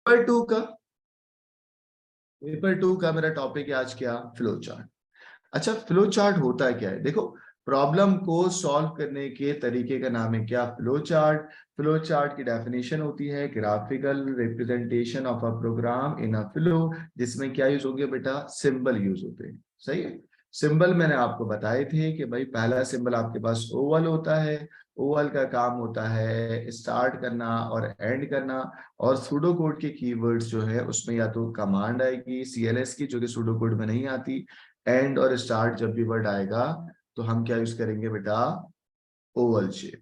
Paper 2 का मेरा topic है आज क्या, फ्लो चार्ट। अच्छा, फ्लो चार्ट होता है क्या है, देखो प्रॉब्लम को सॉल्व करने के तरीके का नाम है क्या, फ्लो चार्ट। फ्लो चार्ट की डेफिनेशन होती है graphical representation of a program in a flow, जिसमें क्या यूज होंगे बेटा, सिंबल यूज होते हैं। सही है। सिंबल मैंने आपको बताए थे कि भाई पहला सिंबल आपके पास ओवल होता है। ओवल का काम होता है स्टार्ट करना और एंड करना। और सूडो कोड के कीवर्ड्स जो है उसमें या तो कमांड आएगी CLS की, जो कि सूडो कोड में नहीं आती। एंड और स्टार्ट जब भी वर्ड आएगा तो हम क्या यूज करेंगे बेटा, ओवल शेप।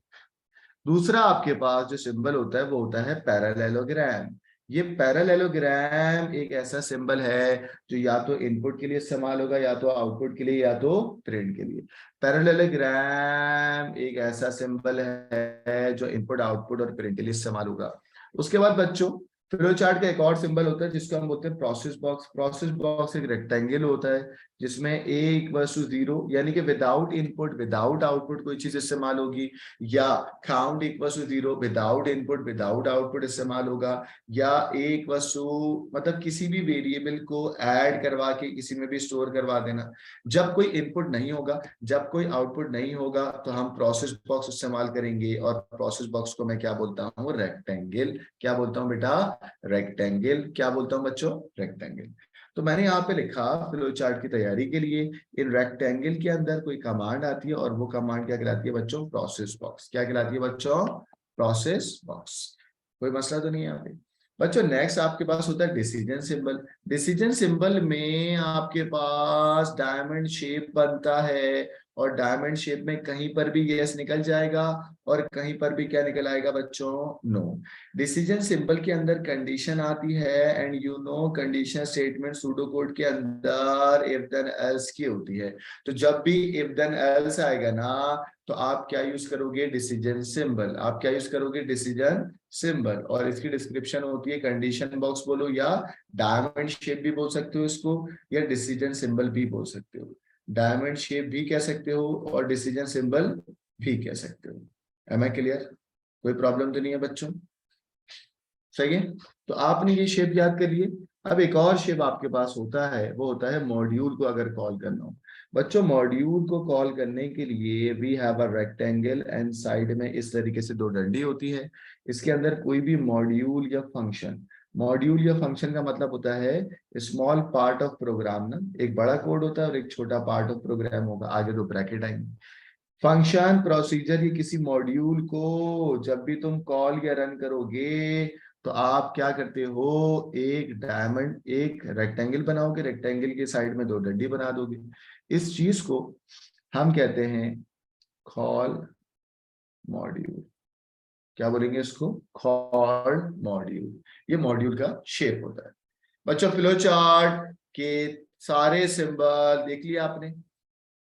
दूसरा आपके पास जो सिंबल होता है वो होता है पैरेललोग्राम। ये पैरेललोग्राम एक ऐसा सिंबल है जो या तो इनपुट के लिए इस्तेमाल होगा, या तो आउटपुट के लिए, या तो प्रिंट के लिए। पैरेललोग्राम एक ऐसा सिंबल है जो इनपुट आउटपुट और प्रिंट के लिए इस्तेमाल होगा। उसके बाद बच्चों, फ्लो चार्ट का एक और सिंबल होता है जिसको हम बोलते हैं प्रोसेस बॉक्स। प्रोसेस बॉक्स एक रेक्टेंगल होता है जिसमें A=0, यानी कि विदाउट इनपुट विदाउट आउटपुट कोई चीज इस्तेमाल होगी, या count=0 without input without output इस्तेमाल होगा, या मतलब किसी भी वेरिएबल को ऐड करवा के किसी में भी स्टोर करवा देना। जब कोई इनपुट नहीं होगा, जब कोई आउटपुट नहीं होगा, तो हम प्रोसेस बॉक्स इस्तेमाल करेंगे। और प्रोसेस बॉक्स को मैं क्या बोलता हूँ, रेक्टेंगल। क्या बोलता हूँ बेटा, रेक्टेंगल। क्या बोलता हूँ बच्चों, रेक्टेंगल। तो मैंने यहाँ पे लिखा फ्लो चार्ट की तैयारी के लिए, इन रेक्टेंगल के अंदर कोई कमांड आती है और वो कमांड क्या कहलाती है बच्चों, प्रोसेस बॉक्स। क्या कहलाती है बच्चों, प्रोसेस बॉक्स। कोई मसला तो नहीं है यहाँ पे बच्चों। नेक्स्ट आपके पास होता है डिसीजन सिंबल। डिसीजन सिंबल में आपके पास डायमंड शेप बनता है, और डायमंड शेप में कहीं पर भी यस निकल जाएगा और कहीं पर भी क्या निकल आएगा बच्चों, नो। डिसीजन सिंबल के अंदर कंडीशन आती है, and you know condition statement pseudo code के अंदर इफ देन एल्स की होती है। तो जब भी इफ देन एल्स आएगा ना, तो आप क्या यूज करोगे, डिसीजन सिंबल। आप क्या यूज करोगे, डिसीजन सिंबल। और इसकी डिस्क्रिप्शन होती है कंडीशन बॉक्स बोलो, या डायमंड शेप भी बोल सकते हो इसको, या डिसीजन सिंबल भी बोल सकते हो। डायमंड शेप भी कह सकते हो और डिसीजन सिंबल भी कह सकते हो। Am I clear? कोई प्रॉब्लम तो नहीं है बच्चों? सही है। तो आपने ये शेप याद कर लिए। अब एक और शेप आपके पास होता है, वो होता है मॉड्यूल को अगर कॉल करना हो। बच्चों मॉड्यूल को कॉल करने के लिए we have a rectangle, and side में इस तरीके से दो डंडी होती है। इसके अंदर कोई भी मॉड्यूल या फंक्शन, मॉड्यूल या फंक्शन का मतलब होता है स्मॉल पार्ट ऑफ प्रोग्राम ना। एक बड़ा कोड होता है और एक छोटा पार्ट ऑफ प्रोग्राम होगा, आगे दो ब्रैकेट आएंगे। फंक्शन प्रोसीजर ये किसी मॉड्यूल को जब भी तुम कॉल या रन करोगे, तो आप क्या करते हो, एक डायमंड एक रेक्टेंगल बनाओगे, रेक्टेंगल के साइड में दो डंडी बना दोगे। इस चीज को हम कहते हैं कॉल मॉड्यूल। क्या बोलेंगे इसको, कॉल मॉड्यूल। ये मॉड्यूल का शेप होता है बच्चों। फ्लो चार्ट के सारे सिंबल देख लिया आपने।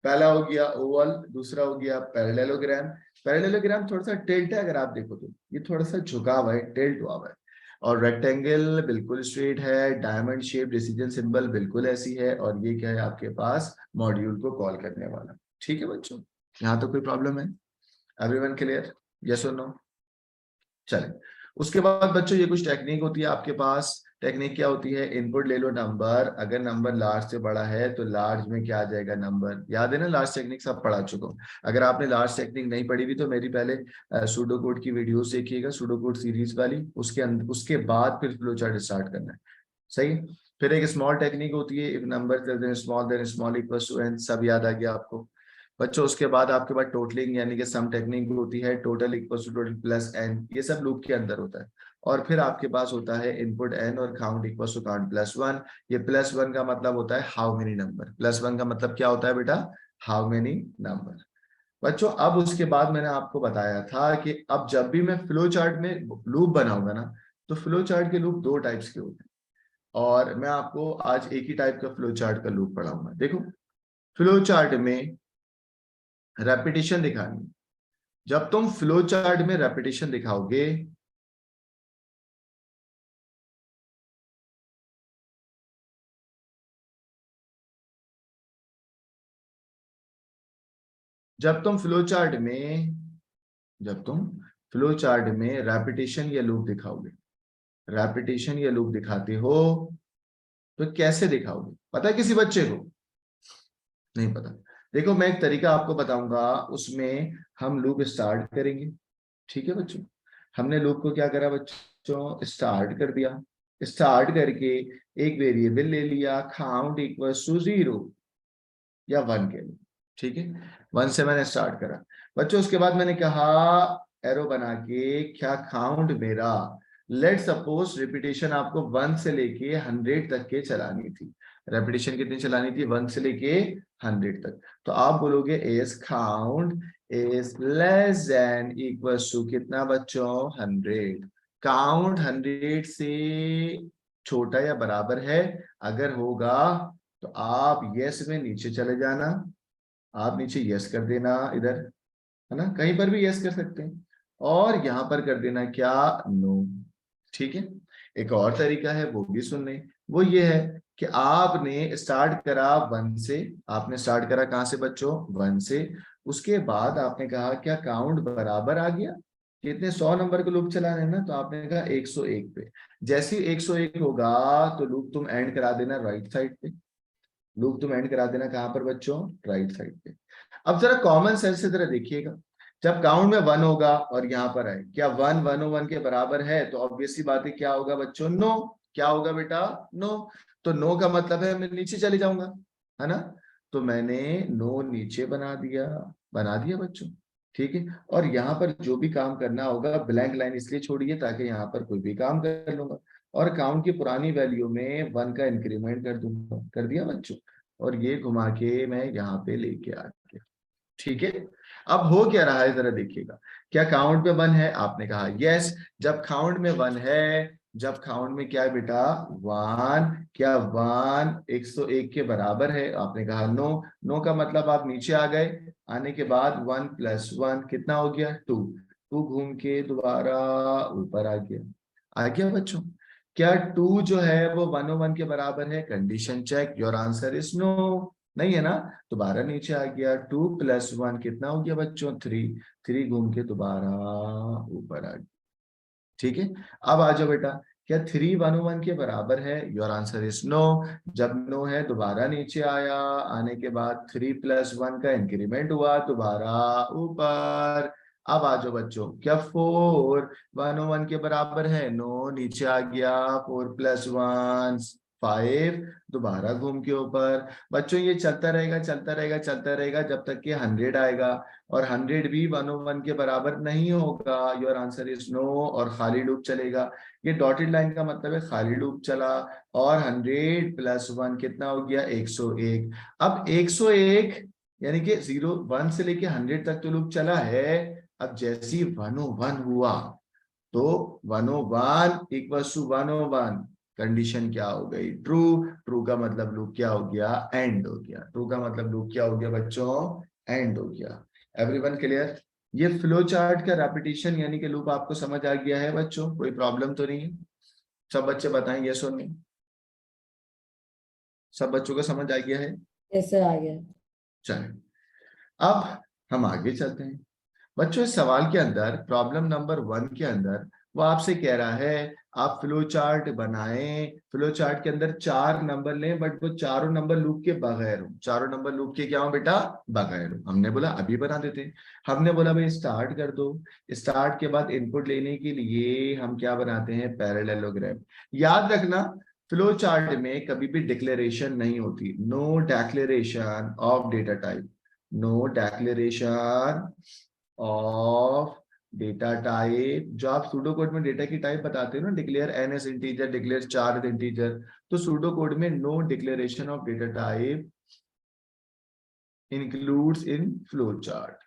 पहला हो गया ओवल, दूसरा हो गया पैरेललोग्राम। पैरेललोग्राम थोड़ा सा टिल्ट है, अगर आप देखो तो ये थोड़ा सा झुका हुआ है, टिल्ट हुआ हुआ है। और रेक्टेंगल बिल्कुल स्ट्रेट है। डायमंड शेप डिसीजन सिंबल बिल्कुल ऐसी है। और ये क्या है आपके पास, मॉड्यूल को कॉल करने वाला। ठीक है बच्चों, यहाँ तो कोई प्रॉब्लम है? एवरीवन क्लियर, यस और नो? चले, उसके बाद बच्चों ये कुछ टेक्निक होती है आपके पास। टेक्निक क्या होती है, इनपुट ले लो नंबर, अगर नंबर लार्ज से बड़ा है तो लार्ज में क्या आ जाएगा, नंबर। याद है ना, लार्ज टेक्निक सब पढ़ा चुका हूँ। अगर आपने लार्ज टेक्निक नहीं पढ़ी हुई तो मेरी पहले सूडो कोड की वीडियोस देखिएगा, सूडो कोड सीरीज वाली, उसके अंदर उसके बाद फिर फ्लो चार्ट स्टार्ट करना है। सही। फिर एक स्मॉल टेक्निक होती है, if number small then small equals to N, सब याद आ गया आपको बच्चों। उसके बाद आपके पास टोटलिंग यानी कि सम टेक्निक होती है, total equals to total plus N, ये सब लूप के अंदर होता है। और फिर आपके पास होता है इनपुट एन और count equals to count plus one. ये प्लस वन का मतलब होता है how many number. Plus one का मतलब क्या होता है बेटा, हाउ मेनी नंबर। बच्चों अब उसके बाद मैंने आपको बताया था कि अब जब भी मैं फ्लो चार्ट में लूप बनाऊंगा ना, तो फ्लो चार्ट के लूप दो टाइप्स के होते हैं। और मैं आपको आज एक ही टाइप का फ्लो चार्ट का लूप पढ़ाऊंगा। देखो, फ्लो चार्ट में रेपिटेशन दिखानी है। जब तुम फ्लो चार्ट में रेपिटेशन दिखाओगे, जब तुम फ्लो चार्ट में जब तुम फ्लो चार्ट में रेपिटेशन या लूप दिखाओगे, रेपिटेशन या लूप दिखाते हो तो कैसे दिखाओगे? पता है किसी बच्चे को? नहीं पता। देखो मैं एक तरीका आपको बताऊंगा, उसमें हम लूप स्टार्ट करेंगे। ठीक है बच्चों, हमने लूप को क्या करा बच्चों, स्टार्ट कर दिया। स्टार्ट करके एक वेरिएबल ले लिया, काउंट इक्वल्स टू 0 या 1 के लिए। ठीक है, 1 से मैंने स्टार्ट करा बच्चों। उसके बाद मैंने कहा एरो बना के, क्या काउंट मेरा, लेट सपोज रिपीटेशन आपको 1 से लेके 100 तक के चलानी थी। रेपिटेशन कितनी चलानी थी? 1 से लेके 100 तक। तो आप बोलोगे as count is less than equals to कितना बच्चों? 100। काउंट 100 से छोटा या बराबर है, अगर होगा तो आप यस में नीचे चले जाना, आप नीचे यस कर देना इधर, है ना, कहीं पर भी यस कर सकते हैं, और यहां पर कर देना क्या? नो। ठीक है, एक और तरीका है वो भी सुन लें। वो ये है कि आपने स्टार्ट करा 1 से। आपने स्टार्ट करा कहां से बच्चों? 1 से। उसके बाद आपने कहा क्या काउंट बराबर आ गया, कितने 100 नंबर को लूप चलाना है ना, तो आपने कहा 101 पे। जैसे ही 101 होगा तो लूप तुम एंड करा देना राइट साइड पे। लूप तुम एंड करा देना कहां पर बच्चों? राइट साइड पे। अब जरा कॉमन सेंस से जरा देखिएगा, जब काउंट में 1 होगा और यहाँ पर है, क्या 1 101 के बराबर है? तो ऑब्वियसली बात है क्या होगा बच्चों? नो। क्या होगा बेटा? नो। तो नो का मतलब है मैं नीचे चले जाऊंगा, है ना। तो मैंने नो नीचे बना दिया बच्चों। ठीक है, और यहाँ पर जो भी काम करना होगा, ब्लैंक लाइन इसलिए छोड़िए ताकि यहाँ पर कोई भी काम कर लूंगा, और काउंट की पुरानी वैल्यू में 1 का इंक्रीमेंट कर दूंगा। कर दिया बच्चों, और ये घुमा के मैं यहाँ पे लेके आ गया। ठीक है, अब हो क्या रहा है जरा देखिएगा, क्या काउंट में 1 है? आपने कहा यस। जब काउंट में 1 है, जब काउंट में क्या है बेटा? 1। क्या 1 101 के बराबर है? आपने कहा नो। नो का मतलब आप नीचे आ गए, आने के बाद 1 + 1 कितना हो गया? 2। 2 घूम के दोबारा ऊपर आ गया बच्चों। क्या 2 जो है वो 101 के बराबर है? Condition check, your answer is no. नहीं है ना, दोबारा नीचे आ गया। 2 + 1 कितना हो गया बच्चों? 3। 3 घूम के दोबारा ऊपर आ गया। ठीक है, अब आ जाओ बेटा, क्या 3 101 के बराबर है? Your answer is no. जब नो है दोबारा नीचे आया, आने के बाद 3 + 1 का इंक्रीमेंट हुआ, दोबारा ऊपर। अब आ जाओ बच्चों, क्या 4 101 के बराबर है? नो, नीचे आ गया। 4 + 1 5, दोबारा घूम के ऊपर। बच्चों ये चलता रहेगा चलता रहेगा चलता रहेगा जब तक कि 100 आएगा, और 100 भी 101 के बराबर नहीं होगा। योर आंसर इज नो, और खाली लूप चलेगा। ये डॉटेड लाइन का मतलब है खाली लूप चला, और 100 + 1 कितना हो गया? 101। अब 101 यानी कि 1 से लेके 100 तक तो लूप चला है। अब जैसे ही 101 हुआ तो 101 = 101, कंडीशन क्या हो गई? ट्रू। ट्रू का मतलब लूप क्या हो गया? एंड हो गया। ट्रू का मतलब लूप क्या हो गया बच्चों? एंड हो गया। Everyone clear? ये फ्लो चार्ट का रेपिटेशन यानी कि लूप आपको समझ आ गया है बच्चों? कोई प्रॉब्लम तो नहीं है? सब बच्चे बताएं यस और नो। सब बच्चों को समझ आ गया है? यस सर, आ गया। चलें, अब हम आगे चलते हैं बच्चों। इस सवाल के अंदर प्रॉब्लम नंबर 1 के अंदर वो आपसे कह रहा है आप फ्लो चार्ट बनाएं। फ्लो चार्ट के अंदर 4 नंबर लें, बट वो चारों नंबर लूप के बगैर हो। चारों नंबर लूप के क्या हो बेटा? बगैर हो। हमने बोला अभी बना देते हैं। हमने बोला भाई स्टार्ट कर दो। स्टार्ट के बाद इनपुट लेने के लिए हम क्या बनाते हैं? पैरेललोग्राम। याद रखना, फ्लो चार्ट में कभी भी डिक्लेरेशन नहीं होती। No declaration of data type. No declaration of data type. जो आप सूडो कोड में डेटा की टाइप बताते हो ना, declare N as integer, declare char as integer, तो सूडो कोड में no declaration of data type includes in flow chart.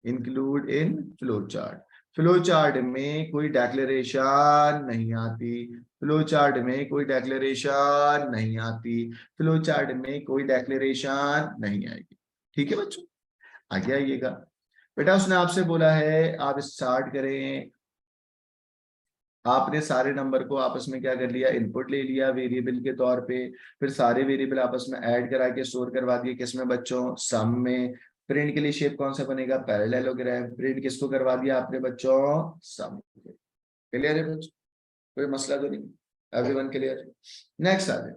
Include in flow chart. Flow chart में कोई डिक्लेरेशन नहीं आती। फ्लो चार्ट में कोई डिक्लेरेशन नहीं आती। फ्लो चार्ट में कोई डिक्लेरेशन नहीं आएगी। ठीक है बच्चों, आगे आइएगा बेटा। उसने आपसे बोला है आप स्टार्ट करें। आपने सारे नंबर को आपस में क्या कर लिया? इनपुट ले लिया वेरिएबल के तौर पे। फिर सारे वेरिएबल आपस में ऐड करा के स्टोर करवा दिए किसमें बच्चों? सम में। प्रिंट के लिए शेप कौन सा बनेगा? पैरेललोग्राम। प्रिंट किसको करवा दिया आपने बच्चों? सम। क्लियर है बच्चों? कोई मसला तो नहीं, एवरीवन क्लियर। नेक्स्ट आ जाए,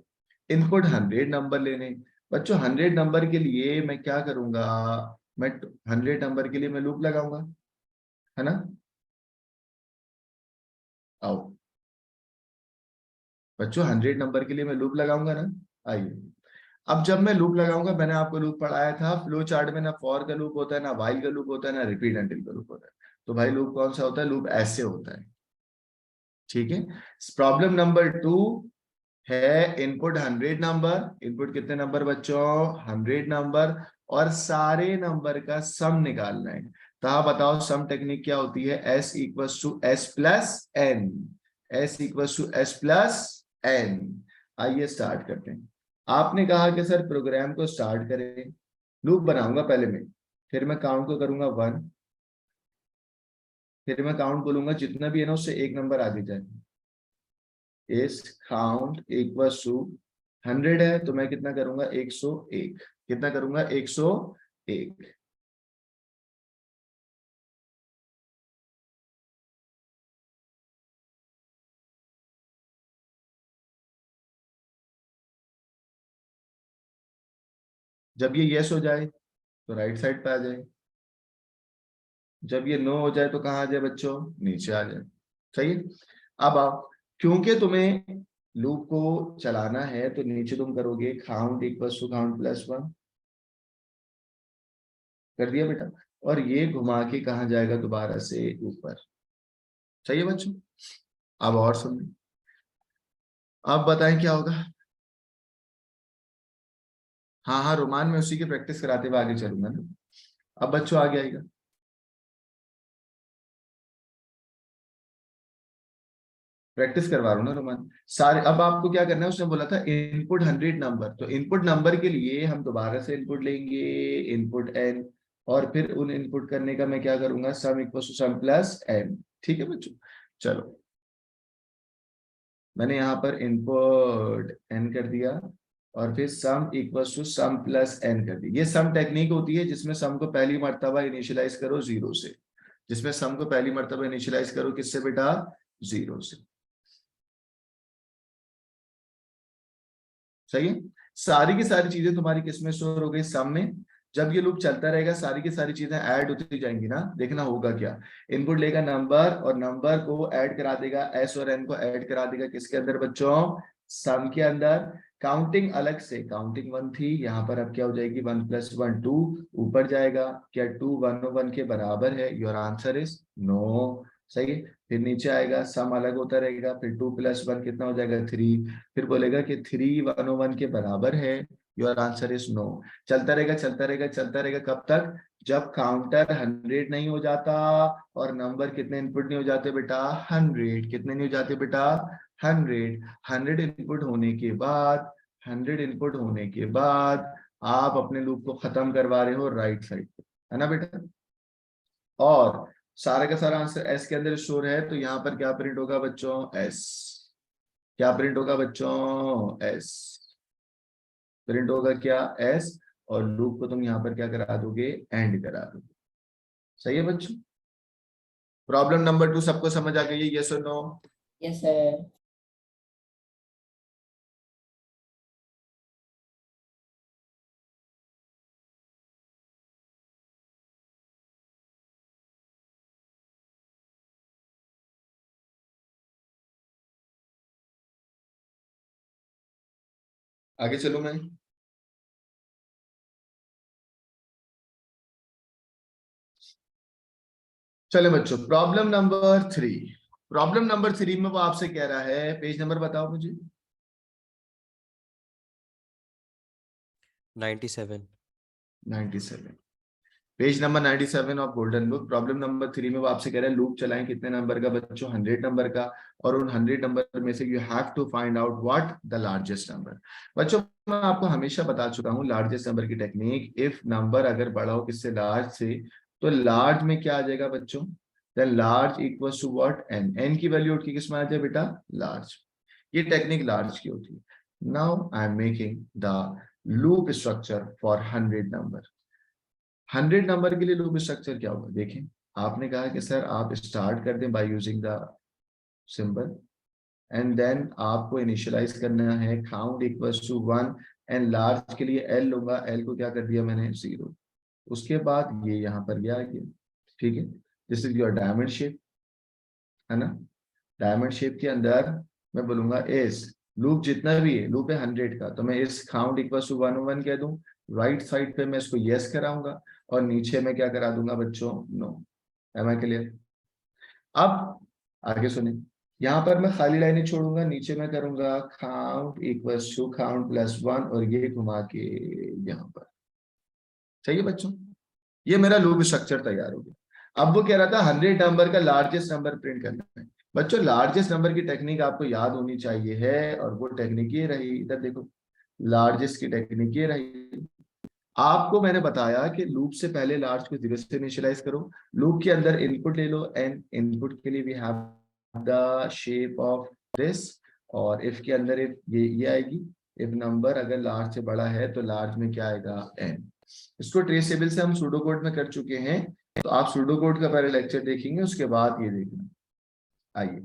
इनपुट 100 नंबर लेने। बच्चों 100 नंबर के लिए मैं क्या करूंगा, मैं 100 नंबर के लिए मैं लूप लगाऊंगा, है ना। आओ बच्चों 100 नंबर के लिए मैं लूप लगाऊंगा ना। आइए, अब जब मैं लूप लगाऊंगा, मैंने आपको लूप पढ़ाया था फ्लो चार्ट में, ना फॉर का लूप होता है, ना व्हाइल का लूप होता है, ना रिपीट एंटिल का लूप होता है। तो भाई लूप कौन सा होता है, लूप ऐसे होता है, ठीक है। प्रॉब्लम नंबर 2 है इनपुट 100 नंबर, इनपुट कितने नंबर बच्चों, 100 नंबर, और सारे नंबर का सम निकालना है। तो आप बताओ सम टेक्निक क्या होती है, S equals to S plus N, S equals to S plus N. आइए स्टार्ट करते हैं। आपने कहा कि सर प्रोग्राम को स्टार्ट करें, लूप बनाऊंगा पहले मैं, फिर मैं काउंट को करूंगा 1, फिर मैं काउंट बोलूंगा जितना भी है ना उससे एक नंबर आगे जाए। इस काउंट इक्वल्स टू 100 है तो मैं कितना करूंगा 101, कितना करूंगा 101। जब ये यस हो जाए तो राइट साइड पे आ जाए, जब ये नो हो जाए तो कहाँ आ जाए बच्चों, नीचे आ जाए। सही है। अब आप, क्योंकि तुम्हें लूप को चलाना है तो नीचे तुम करोगे count equals to count plus 1, कर दिया बेटा, और ये घुमा के कहाँ जाएगा दोबारा से ऊपर। सही है बच्चों। अब और सुन, अब बताएं क्या होगा। हाँ हाँ, रोमान में उसी की प्रैक्टिस कराते हुए आगे चलूंगा ना। अब बच्चों आगे आएगा, प्रैक्टिस करवा रहा हूँ ना रोमान सारे। अब आपको क्या करना है, उसने बोला था इनपुट 100 नंबर, तो इनपुट नंबर के लिए हम दोबारा से इनपुट लेंगे, इनपुट एन, और फिर उन इनपुट करने का मैं क्या करूंगा, sum equal to sum plus N. ठीक है बच्चों, चलो मैंने यहाँ पर इनपुट एन कर दिया, और फिर sum equal to sum plus N कर दी। ये सम टेक्निक होती है जिसमें सम को पहली मर्तबा इनिशियलाइज करो 0 से, जिसमें सम को पहली मर्तबा इनिशियलाइज करो किससे बेटा, 0 से। सही है। सारी की सारी चीजें तुम्हारी किसमें स्टोर हो गई, सम में। जब ये लूप चलता रहेगा सारी की सारी चीजें ऐड होती जाएंगी ना, देखना होगा क्या, इनपुट लेगा नंबर, और नंबर को ऐड करा देगा, एस और एन को ऐड करा देगा किसके अंदर बच्चों, सम के अंदर। काउंटिंग अलग से, काउंटिंग 1 थी, यहाँ पर अब क्या हो जाएगी, 1 प्लस 1 2, ऊपर जाएगा, क्या 2 1 के बराबर है, योर आंसर इज नो। सही है। फिर नीचे आएगा, सम अलग होता रहेगा, फिर 2 प्लस 1 कितना हो जाएगा 3, फिर बोलेगा कि 3 101 के बराबर है, योर आंसर इज नो। चलता रहेगा चलता रहेगा चलता रहेगा, कब तक, जब काउंटर 100 नहीं हो जाता, और नंबर कितने इनपुट नहीं हो जाते बेटा, 100, कितने नहीं हो जाते बेटा, 100। 100 इनपुट होने के बाद, 100 इनपुट होने के बाद आप अपने लूप को खत्म करवा रहे हो राइट साइड पे, है ना बेटा। और सारा का सारा आंसर एस के अंदर स्टोर है, तो यहाँ पर क्या प्रिंट होगा बच्चों, एस। क्या प्रिंट होगा बच्चों, एस। प्रिंट होगा क्या, एस। और लूप को तुम यहाँ पर क्या करा दोगे, एंड करा दोगे। सही है बच्चों। प्रॉब्लम नंबर 2 सबको समझ आ गई है, यस और नो। Yes sir. आगे चलूं मैं। चले बच्चों, प्रॉब्लम नंबर 3। प्रॉब्लम नंबर 3 में वो आपसे कह रहा है, पेज नंबर बताओ मुझे। 97। 97, page number 97 of golden book. Problem number 3 में वो आपसे कह रहा है लूप चलाएं कितने नंबर का बच्चों, 100 नंबर का, और उन 100 नंबर में से you have to find out what the largest number. बच्चों मैं आपको हमेशा बता चुका हूं लार्जेस्ट नंबर की टेक्निक, इफ नंबर अगर बड़ा हो किससे, लार्ज से, तो लार्ज में क्या आ जाएगा बच्चों, then large equals to what, N. N की वैल्यू उठ के किस में आ जाए बेटा, लार्ज। ये टेक्निक लार्ज की होती है। Now I am making the loop structure for 100 number. 100 number के लिए लूप स्ट्रक्चर क्या होगा, देखें। आपने कहा कि सर आप स्टार्ट कर दें by using the symbol, and then आपको इनिशियलाइज करना है count equals to 1 and large के लिए एल लूंगा, एल को क्या कर दिया मैंने 0। उसके बाद ये यहाँ पर गया गया, ठीक है। This is your diamond shape, है ना। डायमंड शेप के अंदर मैं बोलूंगा इस लूप जितना भी है, लूप है 100 का, तो मैं इस काउंट इक्वल टू 1 कह दूं। राइट साइड पे मैं इसको यस कराऊंगा और नीचे में क्या करा दूंगा बच्चों, नो। M I clear? अब आगे सुने, यहाँ पर मैं खाली लाइनें छोड़ूंगा, नीचे मैं करूंगा count equals to count plus 1 और ये घुमा के यहाँ पर। सही है बच्चों, ये मेरा लूप स्ट्रक्चर तैयार हो गया। अब वो कह रहा था 100 नंबर का लार्जेस्ट नंबर प्रिंट करना है। बच्चों लार्जेस्ट नंबर की टेक्निक आपको याद होनी चाहिए है, और वो टेक्निक ये रही, इधर देखो, लार्जेस्ट की टेक्निक ये रही। आपको मैंने बताया कि लूप से पहले लार्ज को 0 से इनिशियलाइज करो, लूप के अंदर इनपुट ले लो, एंड इनपुट के लिए we have the shape of this, और इफ के अंदर इफ ये आएगी, इफ नंबर अगर लार्ज से बड़ा है तो लार्ज में क्या आएगा, n। इसको ट्रेसेबल से हम सूडो कोड में कर चुके हैं, तो आप सूडो कोड का पहले लेक्चर देखेंगे, उसके बाद ये देखना। आइए,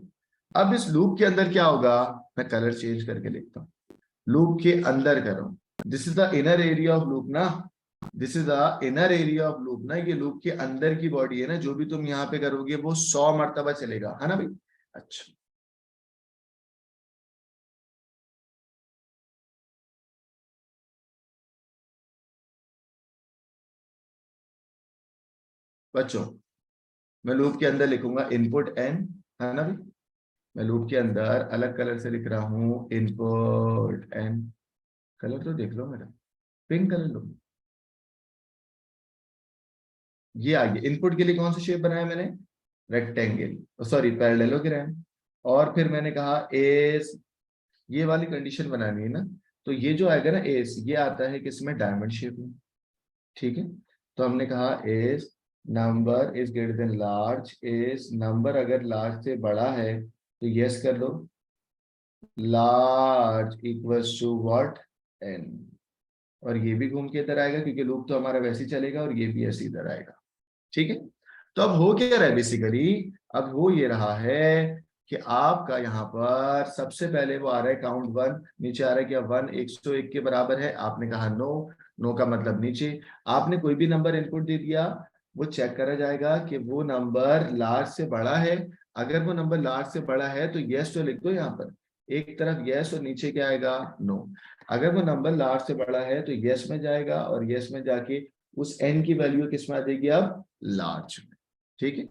अब इस लूप के अंदर क्या होगा, मैं कलर चेंज करके लिखता हूँ। लूप के अंदर करो, this is the inner area of loop ना, this is the inner area of loop ना, ये लूप के अंदर की बॉडी है ना, जो भी तुम यहाँ पे करोगे वो 100 मरतबा चलेगा, है ना भाई। अच्छा, बच्चों मैं लूप के अंदर लिखूंगा इनपुट n, है ना भाई। मैं लूप के अंदर अलग कलर से लिख रहा हूँ इनपुट n। कलर तो देख लो मेरा, पिंक कलर लो। ये आ गया, इनपुट के लिए कौन सा शेप बनाया मैंने, रेक्टेंगल, सॉरी पैरेललोग्राम। और फिर मैंने कहा एस, ये वाली कंडीशन बनानी है ना, तो ये जो आएगा ना एस, ये आता है किसमें, डायमंड शेप में, ठीक है। तो हमने कहा S number is greater than large, S number अगर लार्ज से बड़ा है तो यस कर लो, large equals to what, N. और ये भी घूम के इधर आएगा क्योंकि लूप तो हमारा वैसे ही चलेगा, और ये भी ऐसे इधर आएगा, ठीक है। तो अब हो क्या रहा है बेसिकली, अब हो ये रहा है कि आपका यहाँ पर सबसे पहले वो आ रहा है काउंट 1, नीचे आ रहा है क्या 1 101 के बराबर है, आपने कहा नो, नो का मतलब नीचे। आपने कोई भी नंबर इनपुट दे दिया, वो चेक करा जाएगा कि वो नंबर लार्ज से बड़ा है। अगर वो नंबर लार्ज से बड़ा है तो यस तो लिख दो यहाँ पर, एक तरफ यस और नीचे क्या आएगा, नो। अगर वो नंबर लार्ज से बड़ा है तो यस में जाएगा, और यस में जाके उस एन की वैल्यू किस में आ जाएगी, अब लार्ज में, ठीक है।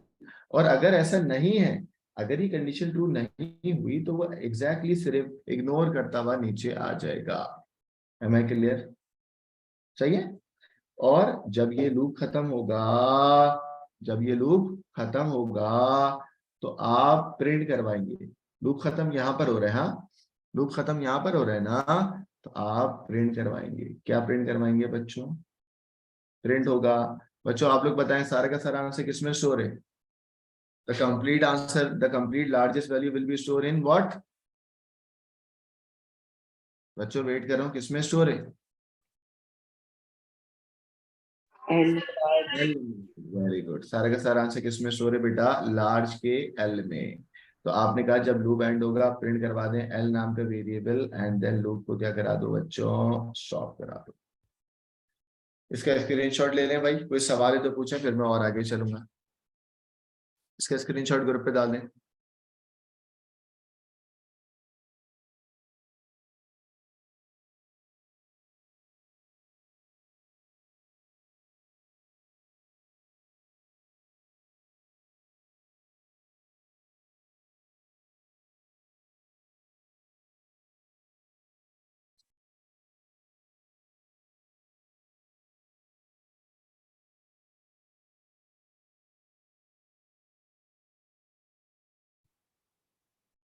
और अगर ऐसा नहीं है, अगर ये कंडीशन ट्रू नहीं हुई, तो वो एग्जैक्टली सिर्फ इग्नोर करता हुआ नीचे आ जाएगा। Am I clear? सही है। और जब ये लूप खत्म होगा, जब ये लूप खत्म होगा तो आप प्रिंट करवाएंगे। लूप खत्म यहाँ पर हो रहा है, हाँ, लूप खत्म यहाँ पर हो रहा है ना, तो आप प्रिंट करवाएंगे। क्या प्रिंट करवाएंगे बच्चों, प्रिंट होगा, बच्चों आप लोग बताएं सारा का सारा आंसर किसमें स्टोर है। The complete answer, the complete largest value will be stored in what? बच्चों वेट कर रहा हूँ, किसमें स्टोर है? एल। एल। वेरी गुड, सारा का सारा आंसर किसमें स्टोर है बेटा, लार्ज के एल में। तो आपने कहा जब लूप एंड होगा आप प्रिंट करवा दें एल नाम का वेरिएबल, एंड देन लूप को क्या करा दो बच्चों, स्टॉप करा दो। इसका स्क्रीनशॉट ले लें भाई, कोई सवाल है तो पूछें, फिर मैं और आगे चलूंगा। इसका स्क्रीनशॉट ग्रुप पे डाल दें।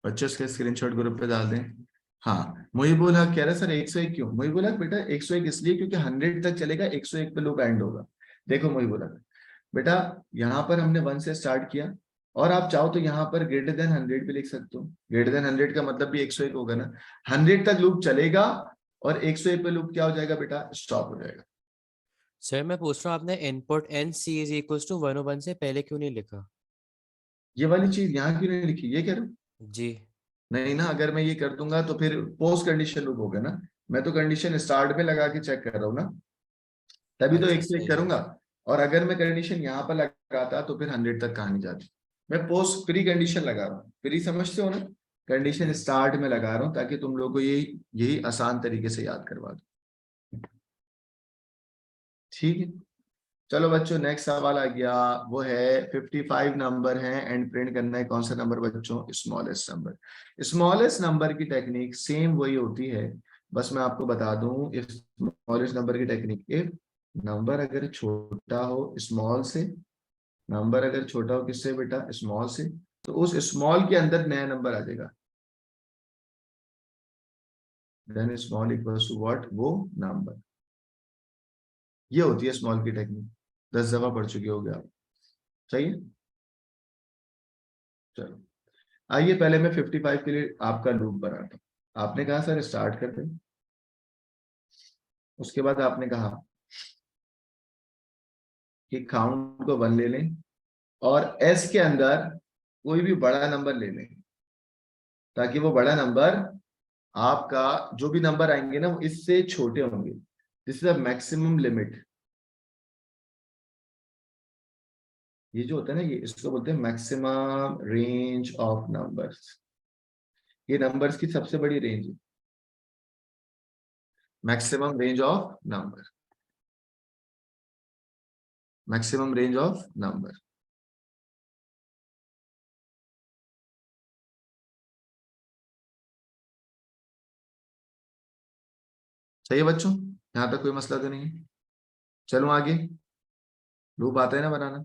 बच्चों इसका स्क्रीनशॉट ग्रुप पे डाल दें। हाँ, मुहिबुल हक कह रहा है सर 101 क्यों, मुहिबुल हक बेटा 101 इसलिए क्योंकि 100 तक चलेगा, 101 पे लूप एंड होगा। देखो मुहिबुल हक बेटा, यहाँ पर हमने 1 से स्टार्ट किया, और आप चाहो तो यहाँ पर ग्रेटर देन 100 भी लिख सकते हो। ग्रेटर देन 100 का मतलब भी 101 होगा ना, 100 तक लूप चलेगा, और 101 पे लूप क्या हो जाएगा बेटा, स्टॉप हो जाएगा। सर मैं पूछ रहा हूँ, आपने input N C is equals to 101 से पहले क्यों नहीं लिखा? ये वाली चीज यहाँ क्यों नहीं लिखी, ये कह रहे हो? जी। नहीं ना, अगर मैं ये कर दूंगा तो फिर पोस्ट कंडीशन लूप हो गया ना, मैं तो कंडीशन स्टार्ट में लगा के चेक कर रहा हूँ ना, तभी तो अच्छा, एक से एक सही है। करूंगा। और अगर मैं कंडीशन यहाँ पर लगाता तो फिर 100 तक कहानी जाती। मैं पोस्ट प्री कंडीशन लगा रहा हूँ, प्री समझते हो ना, कंडीशन स्टार्ट में लगा रहा हूँ ताकि तुम लोग को यही यही आसान तरीके से याद करवा दूं। ठीक है, चलो बच्चों नेक्स्ट सवाल आ गया, वो है 55 नंबर है एंड प्रिंट करना है कौन सा नंबर बच्चों, स्मॉलेस्ट नंबर। स्मॉलेस्ट नंबर की टेक्निक सेम वही होती है, बस मैं आपको बता दूं स्मॉलेस्ट नंबर की टेक्निक। इफ नंबर अगर छोटा हो स्मॉल से, नंबर अगर छोटा हो किससे बेटा, स्मॉल से, तो उस स्मॉल के अंदर नया नंबर आ जाएगा, then small equals to what, वो नंबर। ये होती है स्मॉल की टेक्निक, 10 दफा पढ़ चुके होगे आप। सही है, चलो आइए पहले मैं 55 के लिए आपका लूप बनाता हूं। आपने कहा सर स्टार्ट करते हैं, उसके बाद आपने कहा कि काउंट को 1 ले लें और एस के अंदर कोई भी बड़ा नंबर ले लें, ताकि वो बड़ा नंबर आपका, जो भी नंबर आएंगे ना वो इससे छोटे होंगे। This is the maximum limit. ये जो होता है ना, ये इसको बोलते हैं मैक्सिमम रेंज ऑफ नंबर्स। ये नंबर्स की सबसे बड़ी रेंज है, maximum range of number, maximum range of number. सही है बच्चों, यहां तक कोई मसला तो नहीं है। चलो आगे, लूप आता है ना बनाना।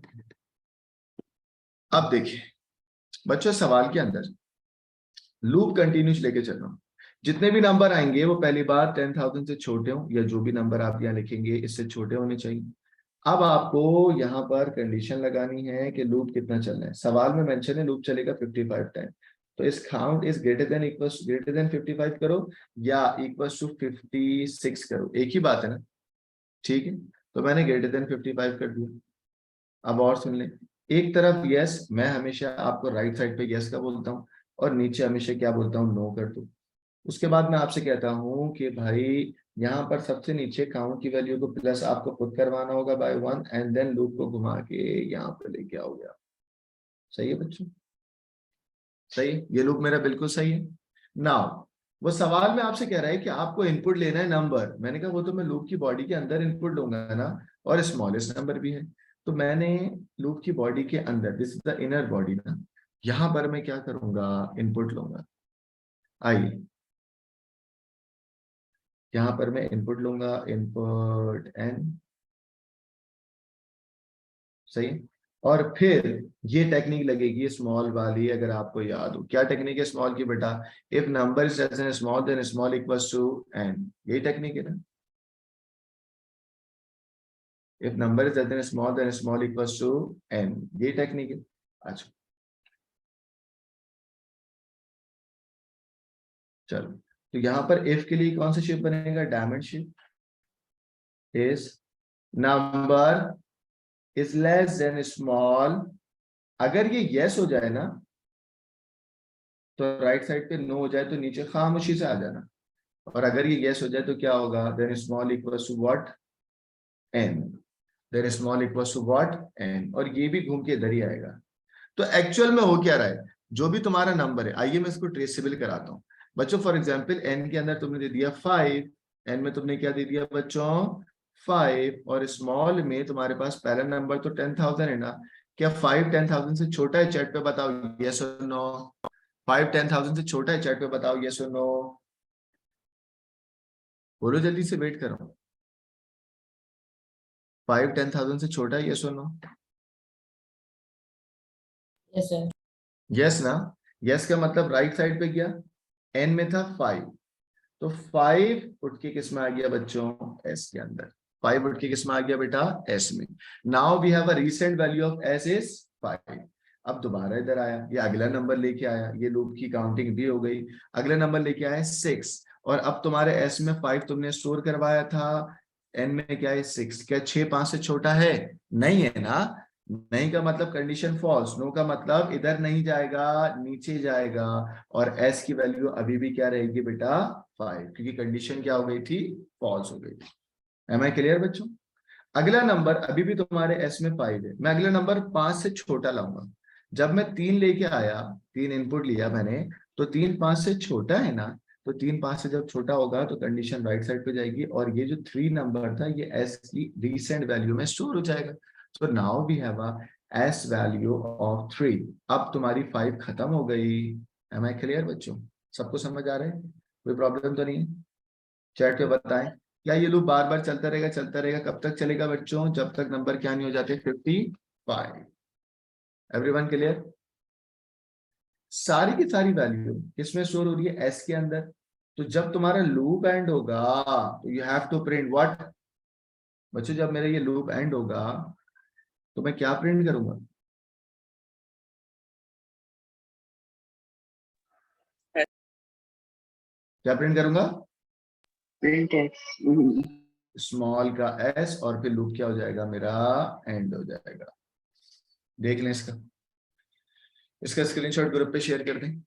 अब देखिए बच्चों, सवाल के अंदर लूप कंटिन्यूस लेके चल रहा हूं, जितने भी नंबर आएंगे वो पहली बार 10,000 से छोटे हों, या जो भी नंबर आप यहाँ लिखेंगे इससे छोटे होने चाहिए। अब आपको यहाँ पर कंडीशन लगानी है कि लूप कितना चलना है। सवाल में मेंशन है लूप चलेगा 55 टाइम, तो इस count is greater than equals greater than 55 करो या इक्वल्स टू 56 करो, एक ही बात है ना। ठीक है, तो मैंने ग्रेटर देन 55 कर दिया। अब और सुन लें, एक तरफ यस, मैं हमेशा आपको राइट साइड पे यस का बोलता हूँ, और नीचे हमेशा क्या बोलता हूँ, नो कर दो। उसके बाद मैं आपसे कहता हूँ कि भाई यहाँ पर सबसे नीचे काउंट की वैल्यू को प्लस आपको खुद करवाना होगा बाय 1, एंड देन लूप को घुमा के यहाँ पे लेके आओगे आप। सही है बच्चों, सही है, ये लूप मेरा बिल्कुल सही है। नाउ वो सवाल में आपसे कह रहा है कि आपको इनपुट लेना है नंबर, मैंने कहा वो तो मैं लूप की बॉडी के अंदर इनपुट लूंगा ना, और स्मॉलेस्ट नंबर भी है, तो मैंने लूप की बॉडी के अंदर, this is the inner body ना, यहाँ पर मैं क्या करूंगा, इनपुट लूंगा। आइए यहाँ पर मैं इनपुट लूंगा, इनपुट एन। सही, और फिर ये टेक्निक लगेगी स्मॉल वाली, अगर आपको याद हो क्या टेक्निक है स्मॉल की बेटा, if number is less than small then small equals to N, यही टेक्निक है ना। If number is less than small equals to N, यही टेक्निक है। अच्छा चलो, तो यहाँ पर इफ के लिए कौन सा शेप बनेगा, diamond shape. Is number is less than small, अगर ये यस हो जाए ना तो राइट साइड पे नो हो जाए तो नीचे खामोशी से आ जाना, और अगर ये यस हो जाए तो क्या होगा, then small equals to what, N, then small equals to what, N, और ये भी घूम के इधर ही आएगा। तो एक्चुअल में हो क्या रहा है, जो भी तुम्हारा नंबर है, आइए मैं इसको ट्रेसेबल कराता हूँ बच्चों। फॉर एग्जाम्पल एन के अंदर तुमने दे दिया 5, एन में तुमने क्या दे दिया बच्चों 5, और स्मॉल में तुम्हारे पास पहला नंबर तो 10,000 है ना, क्या 5 10,000 से छोटा है, चैट पे बताओ यस और नो। 5 10,000 से छोटा है, चैट पे बताओ यस और नो, बोलो जल्दी से, वेट कर रहा हूँ। 5 10,000 से छोटा है, यस और नो। Yes sir. यस ना, यस का मतलब राइट साइड पे गया, एन में था 5, तो 5 उठ के किस में आ गया बच्चों, एस के अंदर। 5 उठ के किस में आ गया बेटा, एस में। Now we have a recent value of S is 5। अब दोबारा इधर आया, ये अगला नंबर लेके आया, ये लूप की काउंटिंग भी हो गई। अगला नंबर लेके आया 6, और अब तुम्हारे एस में 5 तुमने स्टोर करवाया था, एन में क्या है 6, क्या 6 5 से छोटा है, नहीं है ना, नहीं का मतलब कंडीशन फॉल्स, नो का मतलब इधर नहीं जाएगा, नीचे जाएगा, और एस की वैल्यू अभी भी क्या रहेगी बेटा 5, क्योंकि कंडीशन क्या हो गई थी, फॉल्स हो गई थी। एम आई क्लियर बच्चों? अगला नंबर अभी भी तुम्हारे एस में 5 है, मैं अगला नंबर 5 से छोटा लाऊंगा। जब मैं 3 लेके आया, 3 इनपुट लिया मैंने, तो 3 5 से छोटा है ना, तो 3 5 से जब छोटा होगा तो कंडीशन राइट साइड पे जाएगी, और ये जो 3 नंबर था ये एस की रिसेंट वैल्यू में स्टोर हो जाएगा। तो now we have a S value of 3। अब तुम्हारी 5 खत्म हो गई। एम आई क्लियर बच्चों? सबको समझ आ रहा है? कोई प्रॉब्लम तो नहीं है? चैट पे बताएं। क्या ये लूप बार बार चलता रहेगा? चलता रहेगा। कब तक चलेगा बच्चों? जब तक नंबर क्या नहीं हो जाते 55। Everyone clear? सारी की सारी वैल्यू किसमें स्टोर हो रही है? एस के अंदर। तो जब तुम्हारा लूप एंड होगा तो you have to print what बच्चों? जब मेरा ये लूप एंड होगा तो मैं क्या प्रिंट करूंगा? क्या प्रिंट करूंगा? Print x. स्मॉल का एस, और फिर लूप क्या हो जाएगा मेरा? एंड हो जाएगा। देख लें इसका, इसका स्क्रीनशॉट ग्रुप पे शेयर कर दें।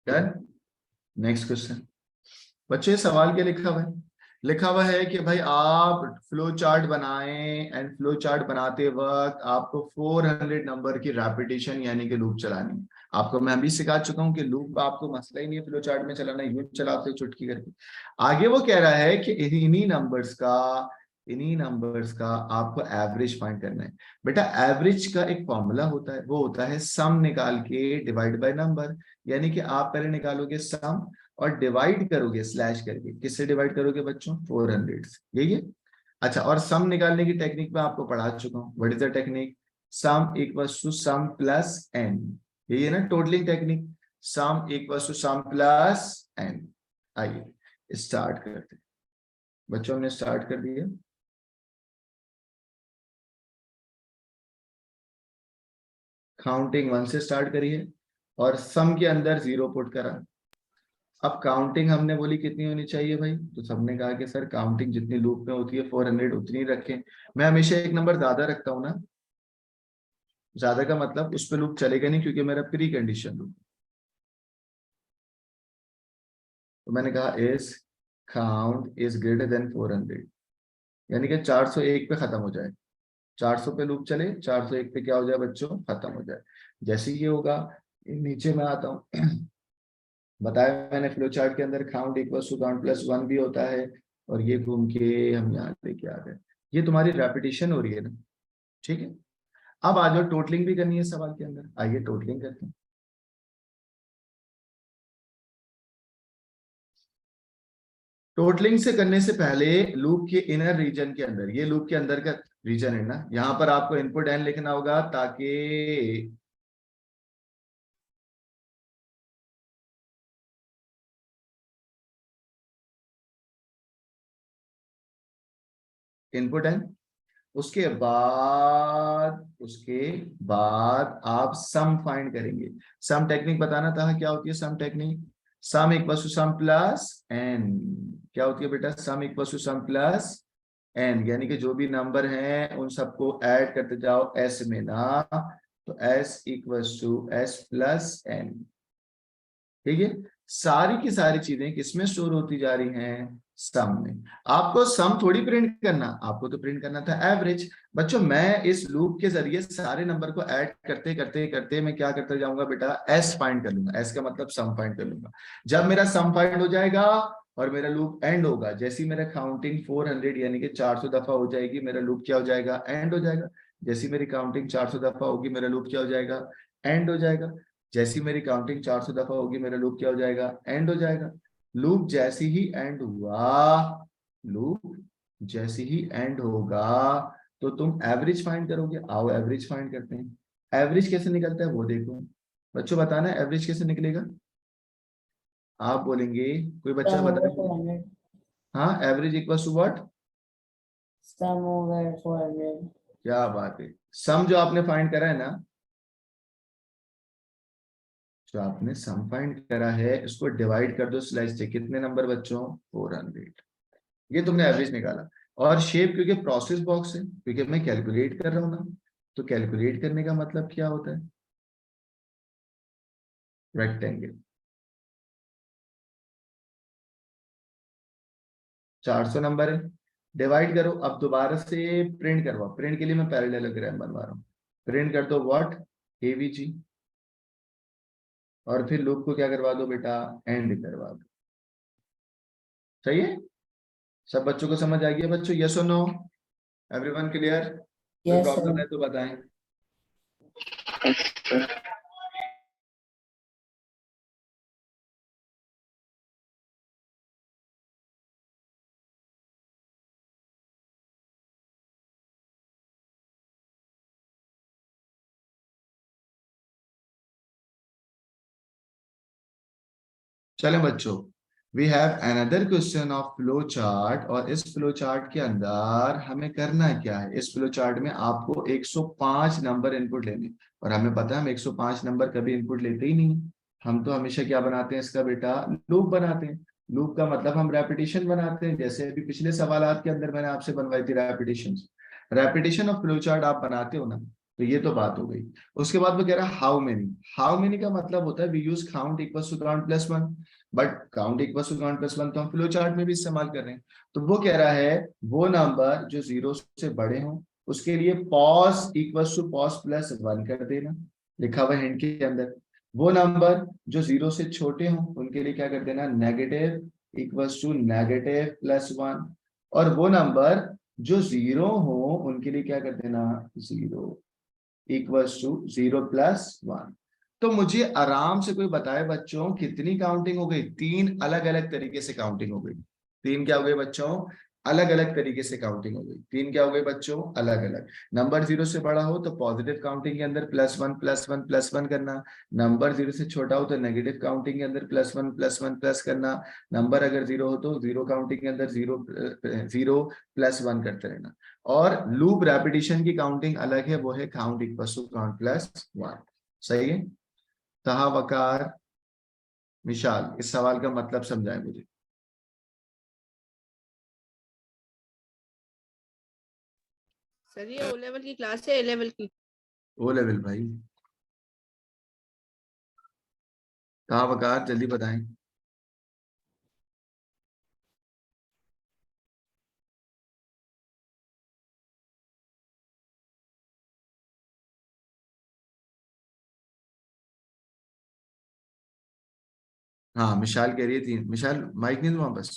डन। Next question. बच्चे सवाल क्या लिखा हुआ है? लिखा हुआ है कि भाई आप फ्लो चार्ट बनाएं, एंड फ्लो चार्ट बनाते वक्त आपको 400 नंबर की रेपिटेशन यानी कि लूप चलानी है। आपको मैं भी सिखा चुका हूं कि लूप आपको मसला ही नहीं है फ्लो चार्ट में चलाना, यूं चलाते हो चुटकी करके। आगे वो कह रहा है कि इन्हीं नंबर्स का आपको एवरेज फाइंड करना है। बेटा एवरेज का एक फॉर्मूला होता है, वो होता है सम निकाल के डिवाइड बाय नंबर। यानी कि आप पहले निकालोगे सम और डिवाइड करोगे स्लैश करके। किससे डिवाइड करोगे बच्चों? 400 से। यही है। अच्छा, और सम निकालने की टेक्निक में आपको पढ़ा चुका हूं। What is the technique? Sum equals to sum plus N. यही है ना totalling technique? Sum equals to sum plus N. आइए स्टार्ट करते हैं बच्चों, हमने स्टार्ट कर दिया। काउंटिंग 1 से स्टार्ट करिए, और सम के अंदर 0 पुट करा। अब काउंटिंग हमने बोली कितनी होनी चाहिए भाई? तो सबने कहा कि सर काउंटिंग जितनी लूप में होती है 400 उतनी ही रखें। मैं हमेशा एक नंबर ज्यादा रखता हूं ना। ज्यादा का मतलब उस पर लूप चलेगा नहीं, क्योंकि मेरा प्री कंडीशन लूप। तो मैंने कहा इस काउंट इज ग्रेटर देन 400, यानी कि 401 पे खत्म हो जाए। 400 पे लूप चले, 401 पे क्या हो जाए बच्चों? खत्म हो जाए। जैसे ये होगा, नीचे में आता हूँ। बताया मैंने फ्लो चार्ट के अंदर count equal to count plus 1 भी होता है, और ये घूम के हम यहाँ लेके आ गए। ये तुम्हारी रेपिटेशन हो रही है ना? ठीक है। अब आ जाओ, टोटलिंग भी करनी है सवाल के अंदर। आइए टोटलिंग करते हैं। टोटलिंग से करने से पहले लूप के इनर रीजन के अंदर, ये लूप के अंदर का रीजन है ना, यहाँ पर आपको इनपुट एन लिखना होगा, ताकि इनपुट एन, उसके बाद आप सम फाइंड करेंगे। सम टेक्निक बताना था, क्या होती है sum technique? Sum equal to sum plus N. क्या होती है बेटा? Sum equal to sum plus N, यानी कि जो भी नंबर हैं उन सबको ऐड करते जाओ एस में ना। तो S equal to S plus N. ठीक है। सारी की सारी चीजें किसमें स्टोर होती जा रही हैं? सम में। आपको सम थोड़ी प्रिंट करना, आपको तो प्रिंट करना था एवरेज। बच्चों मैं इस लूप के जरिए सारे नंबर को ऐड करते करते करते मैं क्या करता जाऊंगा बेटा? एस फाइंड कर लूंगा। एस का मतलब सम फाइंड कर लूंगा। जब मेरा सम फाइंड हो जाएगा और मेरा लूप एंड होगा, जैसी मेरा काउंटिंग 400 यानी कि 400 दफा हो जाएगी, मेरा लूप क्या हो जाएगा? एंड हो जाएगा। जैसी मेरी काउंटिंग 400 दफा होगी, मेरा लूप क्या हो जाएगा? एंड हो जाएगा। जैसी मेरी काउंटिंग 400 दफा होगी, मेरा लूप क्या हो जाएगा? एंड हो जाएगा। लूप जैसी ही एंड हुआ, लूप जैसी ही एंड होगा, तो तुम एवरेज फाइंड करोगे। आओ एवरेज फाइंड करते हैं। एवरेज कैसे निकलता है वो देखो बच्चों, बताना एवरेज कैसे निकलेगा? आप बोलेंगे, कोई बच्चा बताए। हाँ, average equal to what? Sum over 400. क्या बात है, सम जो आपने फाइंड करा है ना, जो आपने सम फाइंड करा है इसको डिवाइड कर दो स्लाइस से, कितने नंबर बच्चों, 400। ये तुमने एवरेज निकाला। और शेप क्योंकि प्रोसेस बॉक्स है, क्योंकि मैं कैलकुलेट कर रहा हूं ना, तो कैलकुलेट करने का मतलब क्या होता है, रेक्टेंगल। 400 नंबर है, डिवाइड करो। अब दोबारा से प्रिंट करवाओ, प्रिंट के लिए मैं पैरेललोग्राम बनवा रहा हूँ। प्रिंट कर दो व्हाट, एवीजी, और फिर लूप को क्या करवा दो बेटा, एंड करवा दो। सही है, सब बच्चों को समझ आ गया बच्चों, यस और नो, एवरीवन क्लियर? कोई Yes, प्रॉब्लम sir. है तो बताएं। Yes, sir. चले बच्चों, we have another question of flow chart, और इस फ्लो चार्ट के अंदर हमें करना क्या है, इस फ्लो चार्ट में आपको 105 नंबर इनपुट लेने, और हमें पता है हम 105 नंबर कभी इनपुट लेते ही नहीं, हम तो हमेशा क्या बनाते हैं इसका बेटा, लूप बनाते हैं। लूप का मतलब हम रेपिटेशन बनाते हैं, जैसे अभी पिछले सवालात के अंदर मैंने आपसे बनवाई थी repetition. Repetition of flow chart आप बनाते हो ना, तो ये तो बात हो गई। उसके बाद वो कह रहा है हाउ मेनी, हाउ मेनी का मतलब होता है we use count equal to count plus 1, but count equal to count plus 1 तो हम फ्लो चार्ट में भी इस्तेमाल कर रहे हैं। तो वो कह रहा है वो नंबर जो 0 से बड़े हों उसके लिए pos equal to pos plus 1 कर देना, लिखा हुआ हिंट के अंदर। वो नंबर जो 0 से छोटे हों उनके लिए क्या कर देना, negative equal to negative plus 1, और वो नंबर जो 0 हो उनके लिए क्या कर देना, 0 इक्वल्स टू 0 प्लस 1। तो मुझे आराम से कोई बताए बच्चों कितनी काउंटिंग हो गई, 3 अलग अलग तरीके से काउंटिंग हो गई। 3 क्या हो गए बच्चों, अलग अलग तरीके से काउंटिंग हो गई। 3 क्या हो गए बच्चों, अलग अलग। नंबर 0 से बड़ा हो तो पॉजिटिव काउंटिंग के अंदर प्लस 1 प्लस 1 प्लस 1 करना, नंबर 0 से छोटा हो तो नेगेटिव काउंटिंग के अंदर प्लस 1 प्लस 1 प्लस करना, नंबर अगर 0 हो तो 0 काउंटिंग के अंदर 0 प्लस 1 करते रहना। और लूप रेपिटेशन की काउंटिंग अलग है, वो है count equal to count plus 1। सही है, तहा, वकार, विशाल, इस सवाल का मतलब समझाएं मुझे। सर ये ओ लेवल की क्लास है, ए लेवल की? ओ लेवल भाई, तहा, वकार, जल्दी बताएं। हाँ मिशाल कह रही है 3, मिशाल माइक नहीं दूंगा बस।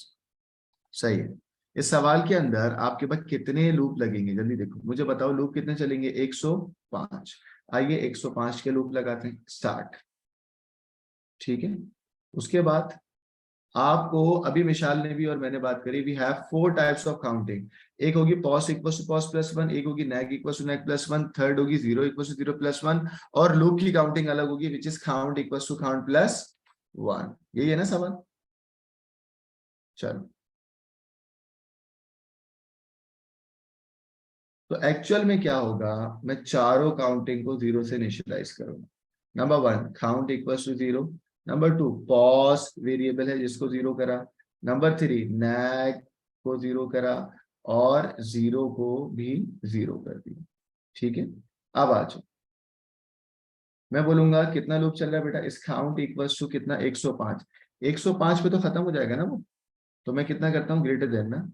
सही है, इस सवाल के अंदर आपके पास कितने लूप लगेंगे, जल्दी देखो मुझे बताओ, लूप कितने चलेंगे, 105। आइए 105 के लूप लगाते हैं, स्टार्ट। ठीक है, उसके बाद आपको अभी मिशाल ने भी और मैंने बात करी, we have 4 types of counting. एक होगी pos equal to pos plus 1, एक होगी neg equal to neg plus 1, third होगी 0 इक्वल टू 0 प्लस 1, और लूप की काउंटिंग अलग होगी which is count equal to count plus 1। यही है ना सवाल, चलो। तो एक्चुअल में क्या होगा, मैं चारों काउंटिंग को 0 से इनिशियलाइज करूंगा। Number 1 count equal to 0, number 2 pos variable है जिसको 0 करा, नंबर 3 नैग को 0 करा, और 0 को भी 0 कर दिया। ठीक है, अब आ जाओ, मैं बोलूंगा कितना लूप चल रहा है बेटा, इस काउंट इक्वल टू कितना, 105। 105 पे तो खत्म हो जाएगा ना वो, तो मैं कितना करता हूँ, ग्रेटर देन ना,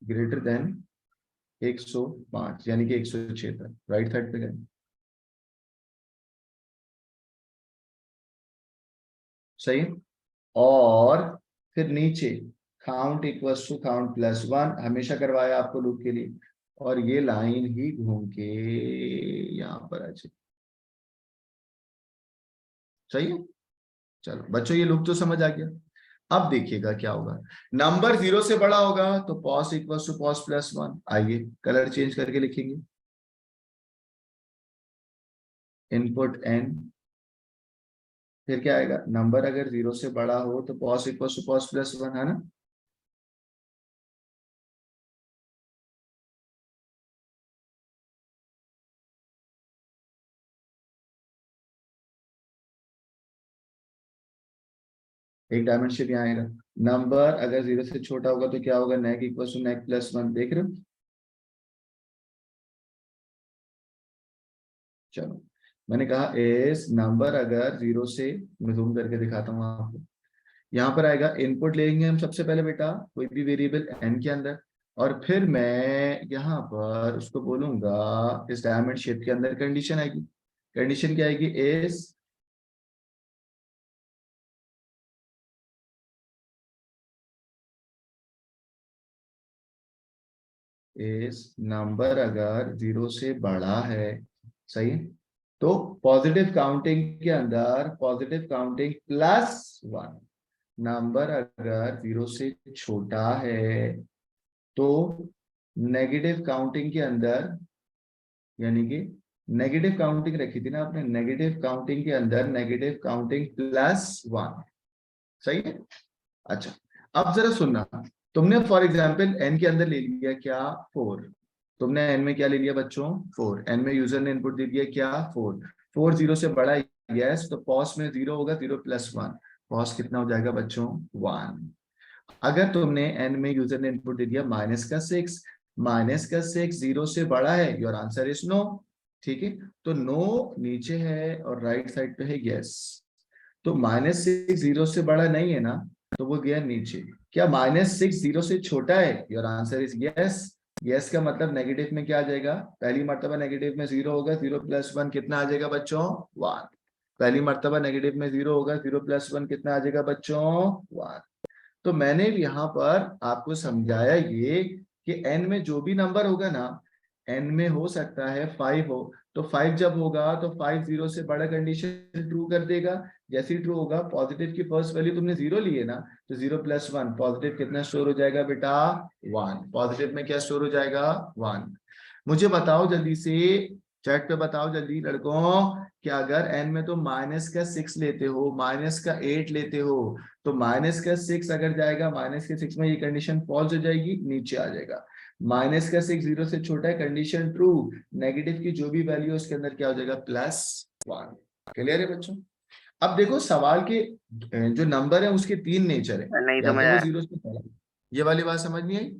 ग्रेटर देन 105 यानी कि 106 तक, राइट साइड पे गए। सही, और फिर नीचे count equals to count plus 1 हमेशा करवाया आपको लूप के लिए, और ये लाइन ही घूम के यहाँ पर आ जाए। सही है, चलो बच्चों ये लूप तो समझ आ गया। अब देखिएगा क्या होगा, नंबर 0 से बड़ा होगा तो pos equals to pos plus 1। आइए कलर चेंज करके लिखेंगे, इनपुट n फिर क्या आएगा, नंबर अगर 0 से बड़ा हो तो pos equal to pos plus 1 है ना। एक डायमेंशन यहाँ आएगा, नंबर अगर 0 से छोटा होगा तो क्या होगा, नेक इक्वल टू नेक प्लस 1, देख रहे हो। चलो मैंने कहा इस नंबर अगर 0 से, मैं जूम करके दिखाता हूँ आपको, यहाँ पर आएगा इनपुट लेंगे हम सबसे पहले बेटा कोई भी वेरिएबल n के अंदर, और फिर मैं यहाँ पर उसको बोलूंगा इस डायमंड शेप के अंदर कंडीशन आएगी। कंडीशन क्या आएगी, इस नंबर अगर 0 से बड़ा है, सही है, तो पॉजिटिव काउंटिंग के अंदर पॉजिटिव काउंटिंग प्लस 1, नंबर अगर 0 से छोटा है तो नेगेटिव काउंटिंग के अंदर, यानी कि नेगेटिव काउंटिंग रखी थी ना आपने, नेगेटिव काउंटिंग के अंदर नेगेटिव काउंटिंग प्लस 1, सही है। अच्छा अब जरा सुनना, तुमने फॉर एग्जांपल n के अंदर ले लिया क्या, 4, तुमने n में क्या ले लिया बच्चों, 4, n में यूजर ने इनपुट दे दिया क्या, 4, 4 0 से बड़ा है, यस, तो पॉस में 0 होगा, 0 प्लस 1, पॉस कितना हो जाएगा बच्चों, 1। अगर तुमने n में यूजर ने इनपुट दे दिया -6, -6 0 से बड़ा है, योर आंसर इज नो, ठीक है, तो नो नीचे है और राइट साइड पे है यस, तो -6 0 से बड़ा नहीं है ना, तो वो गया नीचे। क्या -6 0 से छोटा है, your answer is yes, yes का मतलब नेगेटिव में क्या आ जाएगा, पहली मर्तबा नेगेटिव में 0 होगा, 0 प्लस 1 कितना आ जाएगा बच्चों, 1, पहली मर्तबा नेगेटिव में 0 होगा, 0 प्लस 1 कितना आ जाएगा बच्चों, 1। तो मैंने यहाँ पर आपको समझाया ये कि n में जो भी नंबर होगा ना, n में हो सकता है 5 हो, तो 5 जब होगा तो 5 0 से बड़ा कंडीशन ट्रू कर देगा, जैसे ही ट्रू होगा पॉजिटिव की फर्स्ट वैल्यू तुमने 0 ली है ना, तो 0 प्लस 1 पॉजिटिव कितना स्टोर हो जाएगा बेटा, 1, पॉजिटिव में क्या स्टोर हो जाएगा, 1। मुझे बताओ जल्दी से, चैट पे बताओ जल्दी लड़कों, कि अगर n में तो -6 लेते हो, -8 लेते हो, तो -6 अगर जाएगा, -6 में ये कंडीशन फॉल्स हो जाएगी, नीचे आ जाएगा, -6 0 से छोटा है, कंडीशन ट्रू, नेगेटिव की जो भी वैल्यू है उसके अंदर क्या हो जाएगा, +1। क्लियर है बच्चों। अब देखो सवाल के जो नंबर है उसके 3 नेचर है, नहीं या समझ तो वो आया। 0 से बड़ा, ये वाली बात समझ नहीं आई,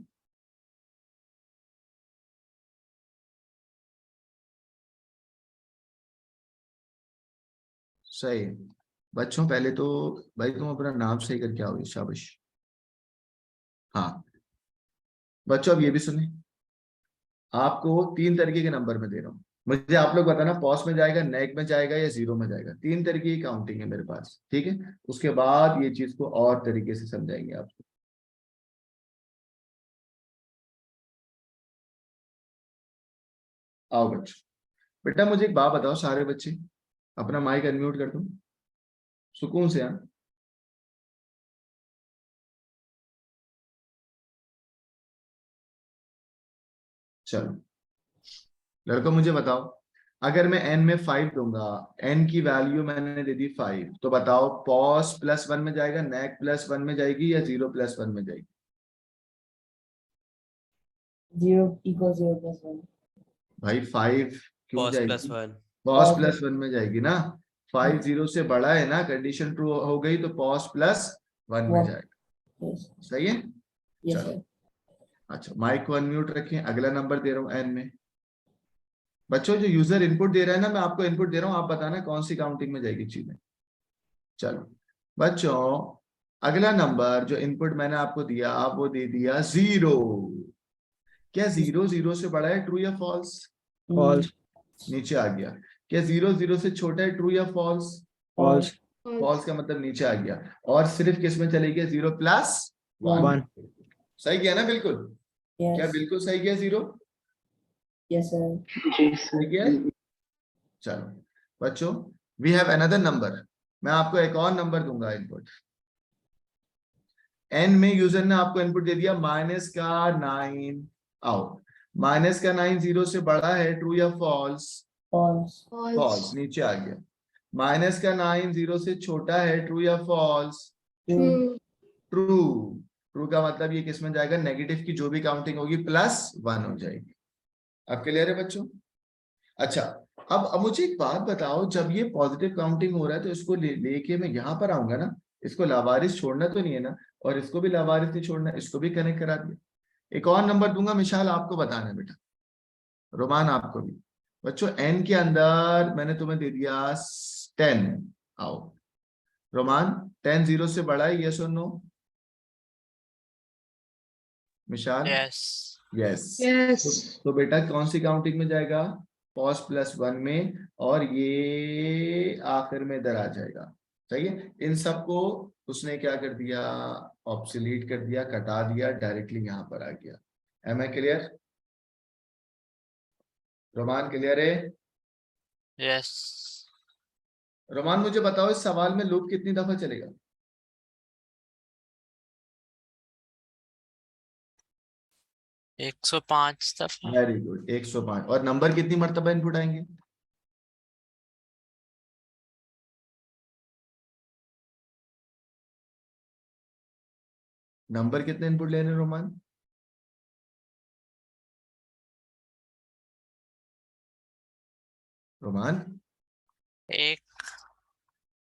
सही बच्चों। पहले तो भाई तुम अपना नाम सही करके आओगे, शाबाश। हाँ बच्चों अब ये भी सुने, आपको 3 तरीके के नंबर में दे रहा हूँ, मुझे आप लोग बताना पॉस में जाएगा, नेक में जाएगा या 0 में जाएगा, 3 तरीके की काउंटिंग है मेरे पास, ठीक है, उसके बाद ये चीज को और तरीके से समझाएंगे आपको। आओ बच्चों, बेटा मुझे एक बात बताओ सारे बच्चे, अपना माइक अनम्यूट कर दो सुकून से। हाँ चलो लड़कों मुझे बताओ, अगर मैं n में 5 दूंगा, n की वैल्यू मैंने दे दी 5, तो बताओ पॉस +1 में जाएगा, नेक +1 में जाएगी, या 0 +1 में जाएगी, 0 equals 0 plus 1. भाई 5 क्यों पॉज जाएगी, +1। पॉस Pause +1 में जाएगी ना, 5 0 से बड़ा है ना, कंडीशन ट्रू हो गई, तो पॉस +1 में 1. जाएगा, Yes. सही है। Yes, चलो sir. अच्छा माइक को अनम्यूट रखें, अगला नंबर दे रहा हूँ n में। बच्चों जो यूजर इनपुट दे रहा है ना, मैं आपको इनपुट दे रहा हूँ, आप बताना कौन सी काउंटिंग में जाएगी चीजें। चलो बच्चों अगला नंबर जो इनपुट मैंने आपको दिया, वो दे दिया 0, क्या 0 0 से बड़ा है, ट्रू या फॉल्स, False. नीचे आ गया। क्या 0 0 से छोटा है, ट्रू या फॉल्स, False. फॉल्स का मतलब नीचे आ गया, और सिर्फ किस में चले गया, 0 + 1, सही किया ना बिल्कुल, क्या Yes. बिल्कुल सही किया 0, Yes, sir. जी सही सर। किया। चलो बच्चों वी हैव अनदर नंबर, मैं आपको एक और नंबर दूंगा इनपुट, n में यूजर ने आपको इनपुट दे दिया -9, आओ -9 0 से बड़ा है, ट्रू या फॉल्स, False. फॉल्स, नीचे आ गया, माइनस का 9 0 से छोटा है, ट्रू या फॉल्स? True. ट्रू। ट्रू का मतलब ये किस में जाएगा? नेगेटिव की जो भी काउंटिंग होगी +1 हो जाएगी। अब क्लियर है बच्चों? अच्छा, अब मुझे एक बात बताओ, जब ये पॉजिटिव काउंटिंग हो रहा है तो इसको लेके मैं यहाँ पर आऊंगा ना, इसको लावारिस छोड़ना तो नहीं है ना, और इसको भी लावारिस नहीं छोड़ना, इसको भी कनेक्ट करा दिया। एक और नंबर दूंगा मिसाल, आपको बताना है बेटा, रोमान आपको भी। बच्चों n के अंदर मैंने तुम्हें दे दिया 10। आओ रोमान, 10 0 से बड़ा है, यस और नो? मिसाल यस यस। यस तो बेटा कौन सी काउंटिंग में जाएगा? पॉज +1 में, और ये आखिर में इधर आ जाएगा। सही है। इन सबको उसने क्या कर दिया? ऑब्सोलीट कर दिया, कटा दिया, डायरेक्टली यहाँ पर आ गया। Am I clear? Roman clear है? यस रोमान मुझे बताओ, इस सवाल में लूप कितनी दफा चलेगा? 105 दफा। Very good, 105। और नंबर कितनी मर्तबा इनपुट आएंगे? नंबर कितने इनपुट लेने रोमान? रोमान एक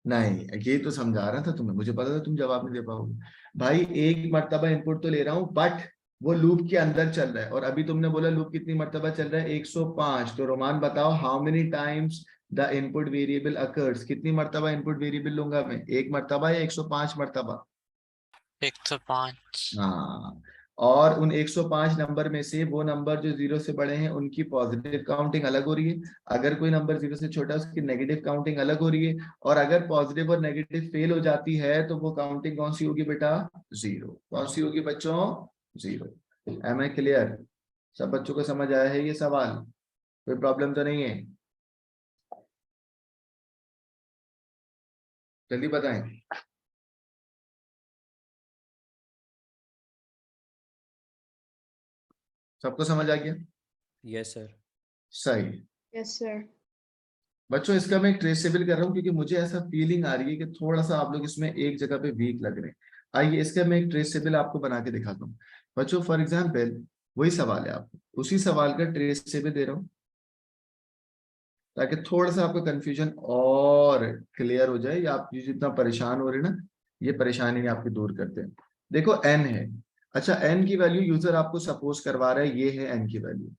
नहीं, ये तो समझा रहा था तुम्हें, मुझे पता था तुम जवाब नहीं दे पाओगे। भाई एक मर्तबा इनपुट तो ले रहा हूं, बट वो लूप के अंदर चल रहा है, और अभी तुमने बोला लूप कितनी मर्तबा चल रहा है? 105। तो रोमान बताओ, how many times the input variable occurs? कितनी मर्तबा इनपुट वेरिएबल लूंगा मैं? एक मर्तबा या 105 मर्तबा? 105। हाँ। और उन 105 नंबर में से वो नंबर जो 0 से बड़े हैं उनकी पॉजिटिव काउंटिंग अलग हो रही है, अगर कोई नंबर 0 से छोटा है उसकी नेगेटिव काउंटिंग अलग हो रही है, और अगर पॉजिटिव और नेगेटिव फेल हो जाती है तो वो काउंटिंग कौन सी होगी बेटा? 0। कौन सी होगी बच्चों? 0। Am I clear? सब बच्चों को समझ आया है ये सवाल? कोई प्रॉब्लम तो नहीं है? जल्दी बताएं। सबको समझ आ गया? Yes sir. सही। Yes sir. बच्चों इसका मैं ट्रेसेबल कर रहा हूँ क्योंकि मुझे ऐसा फीलिंग आ रही है कि थोड़ा सा आप लोग इसमें एक जगह पे वीक लग रहे हैं। आइए इसका मैं एक ट्रेसेबल आपको बना के दिखाता हूँ। बच्चों फॉर एग्जांपल वही सवाल है, आपको उसी सवाल का ट्रेसेबल दे रहा हूँ ताकि थोड़ा सा आपका कंफ्यूजन और क्लियर हो जाए, या आप जितना परेशान हो रहे हैं ना, ये परेशानी नहीं आपकी दूर करते हैं। देखो n है। अच्छा, n की वैल्यू यूजर आपको सपोज करवा रहा है, ये है n की वैल्यू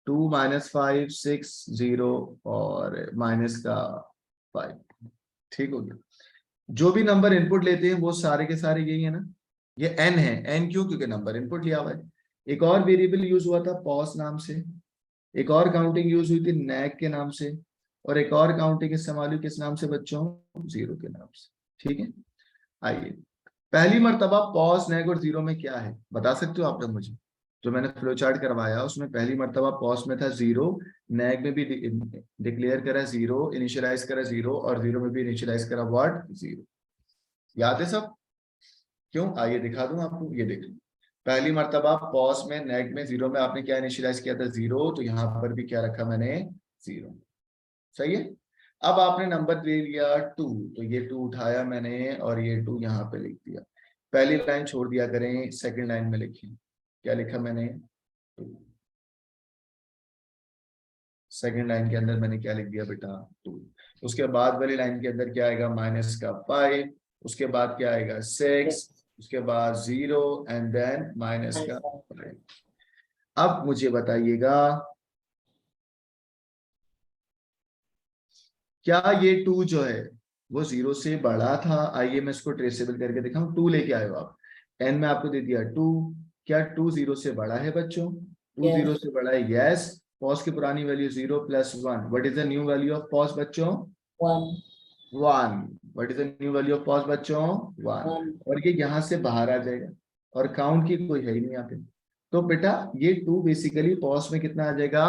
2 -5 6 0 और माइनस का 5। ठीक हो गया। जो भी नंबर इनपुट लेते हैं वो सारे के सारे यही है ना, ये n है। n क्यों? क्योंकि नंबर इनपुट लिया हुआ है। एक और वेरिएबल यूज हुआ था पॉज नाम से, एक और काउंटिंग यूज हुई थी नैग के नाम से, और एक और काउंटिंग इस्तेमाल हुई किस नाम से बच्चों? 0 के नाम से। ठीक है। आइए पहली मर्तबा पॉज नैग और 0 में क्या है बता सकते हो आप लोग मुझे? जो मैंने फ्लो चार्ट करवाया उसमें पहली मर्तबा पॉज में था 0, नैग में भी डिक्लेयर करा 0, इनिशियलाइज करा 0, और 0 में भी इनिशियलाइज करा व्हाट? 0। याद है सब? क्यों? आइए दिखा दूं आपको, ये देख लो। पहली मर्तबा पॉज में नैग में 0 में आपने क्या इनिशियलाइज किया था? 0। तो यहाँ पर भी क्या रखा मैंने? 0। सही है। अब आपने नंबर दे दिया 2, तो ये 2 उठाया मैंने और ये 2 यहाँ पे लिख दिया। पहली लाइन छोड़ दिया करें, सेकंड लाइन में लिखिए। क्या लिखा मैंने? 2। सेकंड लाइन के अंदर मैंने क्या लिख दिया बेटा? 2। उसके बाद वाली लाइन के अंदर क्या आएगा? माइनस का 5। उसके बाद क्या आएगा? 6। उसके बाद 0 एंड देन माइनस का 5। अब मुझे बताइएगा, क्या ये 2 जो है वो 0 से बड़ा था? आइए मैं इसको ट्रेसेबल करके दिखाऊं। 2 लेके आए हो आप, n में आपको दे दिया 2। क्या 2 0 से बड़ा है बच्चों? 2 0 से बड़ा है, यस। पॉज की पुरानी value 0 + 1। What is the new value of pause बच्चों? 1. 1। What is the new value of pause बच्चों? 1। 1. और ये यहाँ से बाहर आ जाएगा, और काउंट की कोई है ही नहीं यहाँ पे। तो बेटा ये 2 बेसिकली पॉज में कितना आ जाएगा?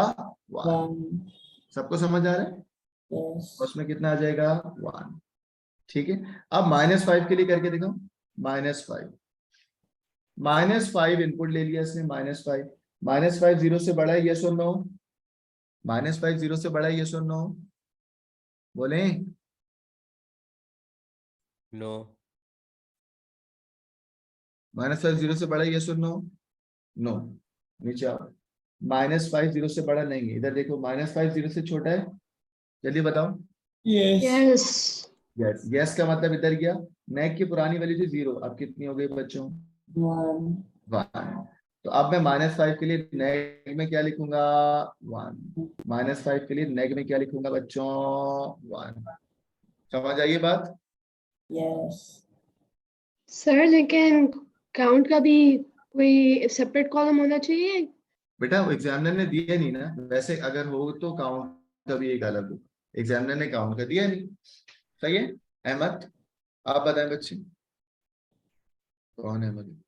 1। 1. सबको समझ आ रहा है? Yes. उसमें कितना आ जाएगा? 1। ठीक है। अब -5 के लिए करके देखो। -5 -5 इनपुट ले लिया इसने, -5। -5 0 से बड़ा है, यस और नो? -5 0 से बड़ा है, यस और नो? बोले नो। -5 0 से बड़ा, यस और नो? नो। नीचे आओ। -5 0 से बड़ा नहीं है, इधर देखो। -5 0 से छोटा है, जल्दी बताओ। Yes. यस। यस। यस का मतलब इधर गया। नेक की पुरानी वैल्यू थी 0, अब कितनी हो गई बच्चों? 1. 1। तो अब मैं -5 के लिए नेक में क्या लिखूंगा? 1। -5 के लिए नेक में क्या लिखूंगा बच्चों? 1। समझ आइए बात? Yes. सर लेकिन काउंट का भी कोई सेपरेट कॉलम होना चाहिए। बेटा वो एग्जामिनर ने दिया नहीं ना, वैसे अगर हो तो काउंट का भी एक अलग हो। एग्जामिनर ने काउंट का दिया नहीं। सही है। अहमद, आप बताएं बच्चे, कौन है अहमद?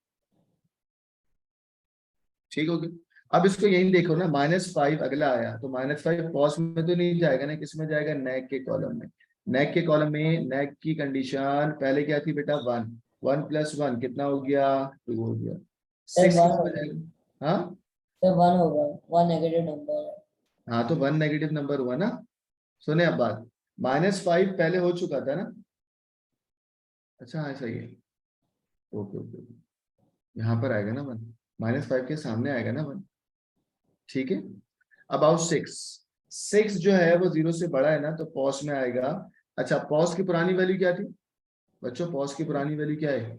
ठीक हो गया। अब इसको यही देखो ना, -5 अगला आया तो -5 कॉस्ट में तो नहीं जाएगा ना, किस में जाएगा? नेक के कॉलम में। नेक के कॉलम में नेक की कंडीशन पहले क्या थी बेटा? 1। 1 + 1 कितना हो गया? 2 हो गया। 6 1 किस में जाएगा? हाँ तो 1 होगा, 1 नेगेटिव नंबर है। हाँ, तो 1 नेगेटिव नंबर हुआ ना। सुने अब बात, -5 पहले हो चुका था ना। अच्छा हाँ सही है। ओके ओके, यहाँ पर आएगा ना 1, -5 के सामने आएगा ना 1। ठीक है। अब आओ 6। 6 जो है वो 0 से बड़ा है ना, तो पॉस में आएगा। अच्छा, पॉस की पुरानी वैल्यू क्या थी बच्चों? पॉस की पुरानी वैल्यू क्या है?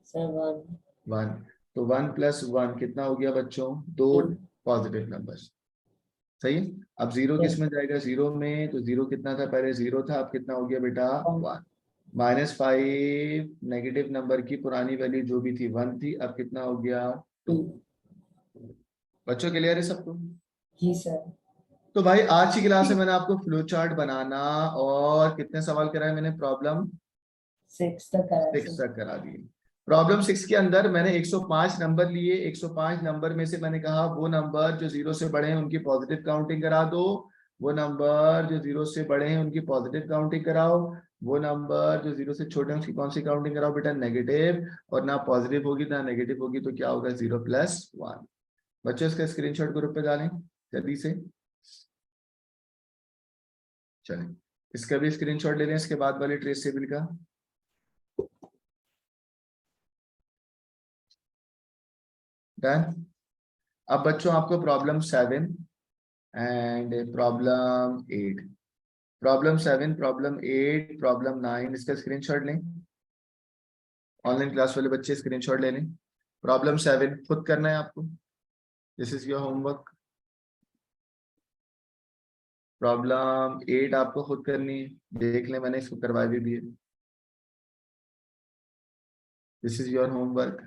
7. 1। तो 1 + 1 कितना हो गया बच्चों? 2 2. Positive numbers. सही है। अब 0 किस में जाएगा? 0 में। तो 0 कितना था? पहले 0 था, अब कितना हो गया बेटा? 1। -5 नेगेटिव नंबर की पुरानी वैल्यू जो भी थी 1 थी, अब कितना हो गया? 2। 2. बच्चों क्लियर है सबको? जी सर। तो भाई आज की क्लास में मैंने आपको फ्लो चार्ट बनाना और कितने सवाल कराए मैंने? प्रॉब्लम 6 तक करा 6 सर। तक करा दिए। प्रॉब्लम 6 के अंदर मैंने 105 नंबर लिए। 105 नंबर में से मैंने कहा वो नंबर जो 0 से बड़े हैं उनकी पॉजिटिव काउंटिंग करा दो, वो नंबर जो 0 से बड़े हैं उनकी पॉजिटिव काउंटिंग कराओ, वो नंबर जो 0 से छोटे हैं उसकी कौन सी काउंटिंग कराओ बेटा? नेगेटिव। और ना पॉजिटिव होगी ना नेगेटिव होगी, तो क्या होगा? 0 + 1। बच्चों इसका स्क्रीनशॉट ग्रुप पे डालें जल्दी से। चलें, इसका भी स्क्रीनशॉट ले लें इसके बाद वाले ट्रेस टेबल का। डन। अब बच्चों आपको problem 7 and problem 8, problem 7, problem 8, problem 9 इसका स्क्रीनशॉट लें। ऑनलाइन क्लास वाले बच्चे स्क्रीनशॉट ले लें। प्रॉब्लम 7 खुद करना है आपको, this is your homework. Problem 8 आपको खुद करनी है, देख लें मैंने इसको करवाई भी है। दिस इज योर होमवर्क,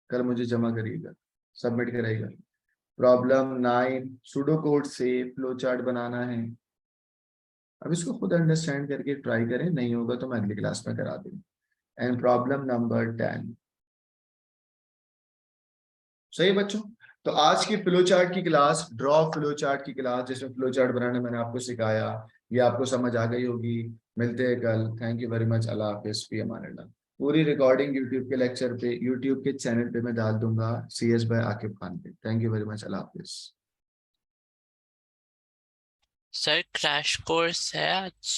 कल मुझे जमा करिएगा, सबमिट कराइएगा। प्रॉब्लम 9 सूडो कोड से फ्लो चार्ट बनाना है। अब इसको खुद अंडरस्टैंड करके ट्राई करें, नहीं होगा तो मैं अगली क्लास में करा दूंगा। And problem number 10। सही बच्चों, तो आज की फ्लो चार्ट की क्लास, ड्रॉ फ्लो चार्ट की क्लास, जिसमें फ्लो चार्ट बनाना मैंने आपको सिखाया, ये आपको समझ आ गई होगी। मिलते हैं कल। Thank you very much. अल्लाह हाफिज़, फी अमान अल्लाह। पूरी रिकॉर्डिंग यूट्यूब के लेक्चर पे, यूट्यूब के चैनल पे मैं डाल दूंगा, CS बाय आकिब खान पे। Thank you very much. अल्लाह हाफिज़। सर क्रैश कोर्स है आज?